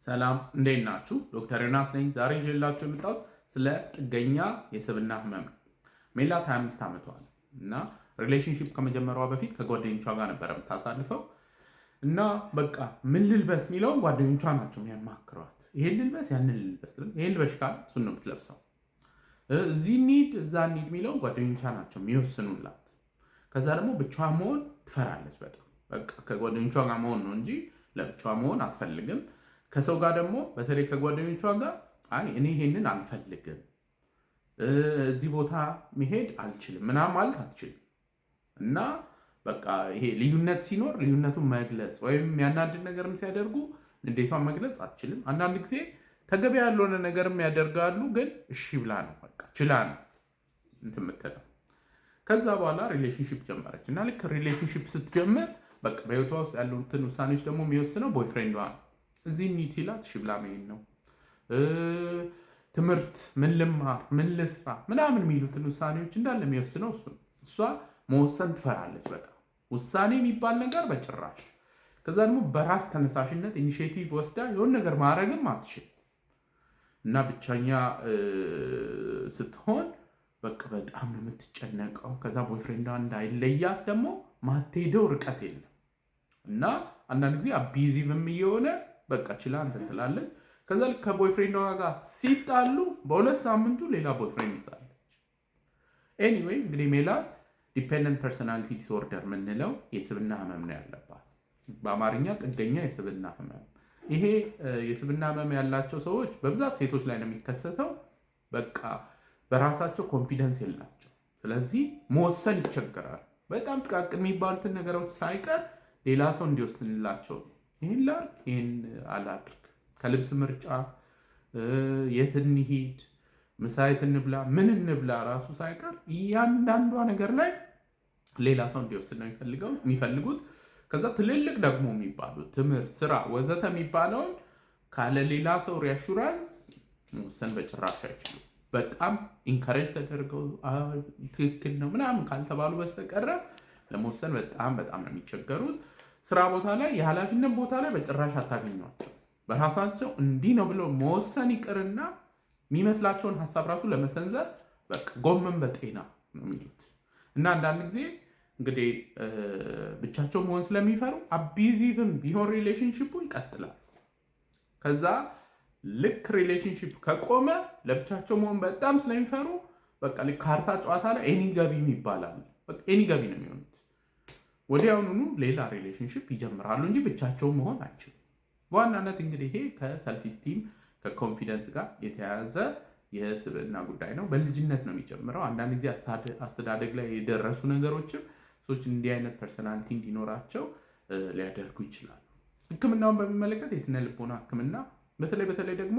ሰላም እንዴት ናችሁ? ዶክተር ዮናስ ነኝ። ዛሬ ይዤላችሁ የመጣሁት ስለ ጥገኛ የስብና ህመም ነው። ሜላት 25 ዓመቷ ነው እና ሪሌሽንሺፕ ከመጀመሯ በፊት ከጓደኞቿ ጋር ነበረ የምታሳልፈው እና በቃ ምን ልልበስ የሚለውን ጓደኞቿ ናቸው የሚያማክሯት። ይሄን ልልበስ፣ ያንን ልልበስ፣ ይሄን ልበሽ ካለ እሱን ነው የምትለብሰው። እዚህ እንሂድ፣ እዛ እንሂድ የሚለውን ጓደኞቿ ናቸው የሚወስኑላት። ከዛ ደግሞ ብቻዋ መሆን ትፈራለች በጣም። በቃ ከጓደኞቿ ጋር መሆን ነው እንጂ ለብቻዋ መሆን አትፈልግም። ከሰው ጋር ደግሞ በተለይ ከጓደኞቿ ጋር አይ እኔ ይሄንን አልፈልግም፣ እዚህ ቦታ መሄድ አልችልም ምናምን ማለት አትችልም። እና በቃ ይሄ ልዩነት ሲኖር ልዩነቱን መግለጽ ወይም የሚያናድድ ነገርም ሲያደርጉ ንዴቷን መግለጽ አትችልም። አንዳንድ ጊዜ ተገቢ ያልሆነ ነገርም ያደርጋሉ፣ ግን እሺ ብላ ነው በቃ ችላ ነው እንትን የምትለው። ከዛ በኋላ ሪሌሽንሺፕ ጀመረች እና ልክ ሪሌሽንሺፕ ስትጀምር በቃ በህይወቷ ውስጥ ያሉትን ውሳኔዎች ደግሞ የሚወስነው ቦይፍሬንዷ ነው። እዚህ እንሂድ ሲላት እሺ ብላ መሄድ ነው። ትምህርት ምን ልማር ምን ልስራ ምናምን የሚሉትን ውሳኔዎች እንዳለ የሚወስነው እሱ ነው። እሷ መወሰን ትፈራለች በጣም ውሳኔ የሚባል ነገር በጭራሽ። ከዛ ደግሞ በራስ ተነሳሽነት ኢኒሼቲቭ ወስዳ የሆነ ነገር ማድረግም አትችል እና ብቻኛ ስትሆን በቃ በጣም ነው የምትጨነቀው። ከዛ ቦይፍሬንዷ እንዳይለያት ደግሞ ማትሄደው ርቀት የለም እና አንዳንድ ጊዜ አቢዚቭም እየሆነ በቃ ችላ እንትን ትላለች። ከዛ ልክ ከቦይፍሬንዷ ጋር ሲጣሉ በሁለት ሳምንቱ ሌላ ቦይፍሬንድ ይዛለች። ኤኒዌይ እንግዲህ ሜላት ዲፔንደንት ፐርሰናሊቲ ዲስኦርደር የምንለው የስብና ህመም ነው ያለባት። በአማርኛ ጥገኛ የስብና ህመም። ይሄ የስብና ህመም ያላቸው ሰዎች በብዛት ሴቶች ላይ ነው የሚከሰተው። በቃ በራሳቸው ኮንፊደንስ የላቸው። ስለዚህ መወሰን ይቸገራል። በጣም ጥቃቅን የሚባሉትን ነገሮች ሳይቀር ሌላ ሰው እንዲወስንላቸው ይህን ላድርግ ይህን አላድርግ፣ ከልብስ ምርጫ የት እንሂድ፣ ምሳ የት እንብላ፣ ምን እንብላ ራሱ ሳይቀር እያንዳንዷ ነገር ላይ ሌላ ሰው እንዲወስን ነው የሚፈልጉት። ከዛ ትልልቅ ደግሞ የሚባሉት ትምህርት፣ ስራ ወዘተ የሚባለውን ካለ ሌላ ሰው ሪአሹራንስ መወሰን በጭራሽ አይችሉም። በጣም ኢንካሬጅ ተደርገው ትክክል ነው ምናምን ካልተባሉ በስተቀረ ለመወሰን በጣም ነው የሚቸገሩት። ስራ ቦታ ላይ የኃላፊነት ቦታ ላይ በጭራሽ አታገኟቸው። በራሳቸው እንዲህ ነው ብለው መወሰን ይቅርና የሚመስላቸውን ሀሳብ ራሱ ለመሰንዘር በቃ ጎመን በጤና ነው የሚሉት። እና አንዳንድ ጊዜ እንግዲህ ብቻቸው መሆን ስለሚፈሩ አቢዩዚቭም ቢሆን ሪሌሽንሺፑ ይቀጥላል። ከዛ ልክ ሪሌሽንሺፕ ከቆመ ለብቻቸው መሆን በጣም ስለሚፈሩ በቃ ልክ ካርታ ጨዋታ ላይ ኤኒ ገቢ ይባላል። በቃ ኤኒ ገቢ ነው የሚሆኑት። ወዲያውኑ ሌላ ሪሌሽንሺፕ ይጀምራሉ እንጂ ብቻቸው መሆን አይችሉም። በዋናነት እንግዲህ ይሄ ከሰልፍ ስቲም ከኮንፊደንስ ጋር የተያያዘ የስብዕና ጉዳይ ነው። በልጅነት ነው የሚጀምረው። አንዳንድ ጊዜ አስተዳደግ ላይ የደረሱ ነገሮችም ሰዎች እንዲህ አይነት ፐርሰናሊቲ እንዲኖራቸው ሊያደርጉ ይችላሉ። ሕክምናውን በሚመለከት የስነ ልቦና ሕክምና በተለይ ደግሞ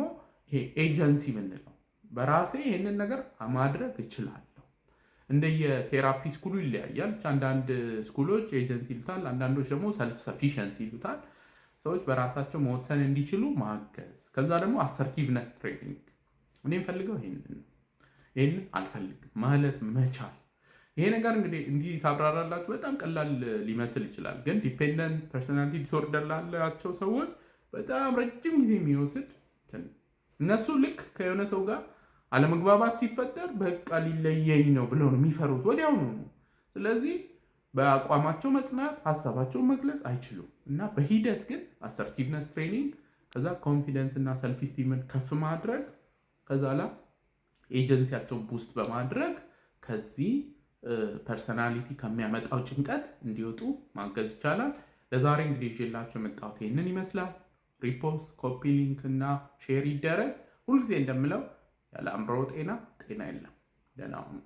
ይሄ ኤጀንሲ ምንለው በራሴ ይህንን ነገር ማድረግ እችላለሁ። እንደየቴራፒ ስኩሉ ይለያያል። አንዳንድ ስኩሎች ኤጀንሲ ይሉታል፣ አንዳንዶች ደግሞ ሰልፍ ሰፊሸንሲ ይሉታል። ሰዎች በራሳቸው መወሰን እንዲችሉ ማገዝ። ከዛ ደግሞ አሰርቲቭነስ ትሬኒንግ። እኔ የምፈልገው ይህንን አልፈልግም ማለት መቻል። ይሄ ነገር እንግዲህ እንዲህ ሳብራራላችሁ በጣም ቀላል ሊመስል ይችላል፣ ግን ዲፔንደንት ፐርሰናሊቲ ዲስኦርደር ላላቸው ሰዎች በጣም ረጅም ጊዜ የሚወስድ እነሱ ልክ ከሆነ ሰው ጋር አለመግባባት ሲፈጠር በቃ ሊለየኝ ነው ብለው ነው የሚፈሩት ወዲያውኑ። ስለዚህ በአቋማቸው መጽናት፣ ሀሳባቸውን መግለጽ አይችሉም እና በሂደት ግን አሰርቲቭነስ ትሬኒንግ፣ ከዛ ኮንፊደንስ እና ሰልፍ ስቲምን ከፍ ማድረግ፣ ከዛ ላይ ኤጀንሲያቸውን ቡስት በማድረግ ከዚህ ፐርሰናሊቲ ከሚያመጣው ጭንቀት እንዲወጡ ማገዝ ይቻላል። ለዛሬ እንግዲህ ይዤላቸው የመጣሁት ይህንን ይመስላል። ሪፖስት፣ ኮፒ ሊንክ እና ሼር ይደረግ። ሁልጊዜ እንደምለው ያለ አእምሮ ጤና የለም። ደህና ሁኑ።